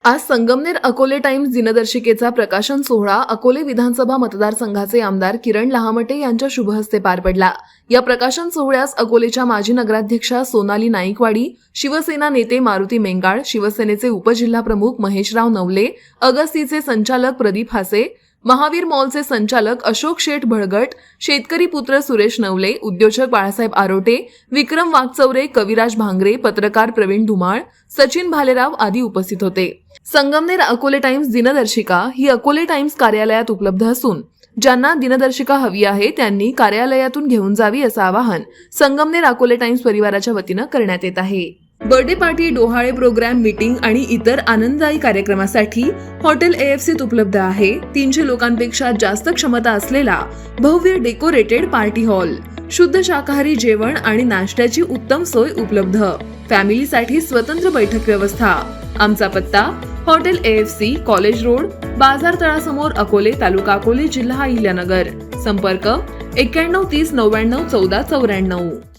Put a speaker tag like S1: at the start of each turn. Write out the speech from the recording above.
S1: आज संगमनेर अकोले टाइम्स दिनदर्शिकेचा प्रकाशन सोहळा अकोले विधानसभा मतदारसंघाचे आमदार किरण लहामटे यांच्या शुभहस्ते पार पडला। या प्रकाशन सोहळ्यास अकोलेच्या माजी नगराध्यक्षा सोनाली नाईकवाडी, शिवसेना नेते मारुती मेंगाळ, शिवसेनेचे उपजिल्हाप्रमुख महेशराव नवले, अगस्तीचे संचालक प्रदीप हासे, महावीर मॉलचे संचालक अशोक शेठ भळगट, शेतकरी पुत्र सुरेश नवले, उद्योजक बाळासाहेब आरोटे, विक्रम वाघचौरे, कविराज भांगरे, पत्रकार प्रवीण धुमाळ, सचिन भालेराव आदी उपस्थित होते। संगमनेर अकोले टाइम्स दिनदर्शिका ही अकोले टाइम्स कार्यालयात उपलब्ध असून ज्यांना दिनदर्शिका हवी आहे त्यांनी कार्यालयातून घेऊन जावी असं आवाहन संगमनेर अकोले टाइम्स परिवाराच्या वतीनं करण्यात येत आहे। बर्थडे पार्टी, डोहाळे प्रोग्राम, मीटिंग आणि इतर आनंददायी कार्यक्रमासाठी हॉटेल AFCत उपलब्ध आहे 300 लोकांपेक्षा जास्त क्षमता असलेला भव्य डेकोरेटेड पार्टी हॉल, शुद्ध शाकाहारी जेवण आणि नाश्त्याची उत्तम सोय उपलब्ध, फॅमिलीसाठी स्वतंत्र बैठक व्यवस्था। आमचा पत्ता हॉटेल AFC, कॉलेज रोड, बाजार तळासमोर, अकोले, तालुका अकोले, जिल्हा अहिल्यानगर। संपर्क 91 30 99 14 94।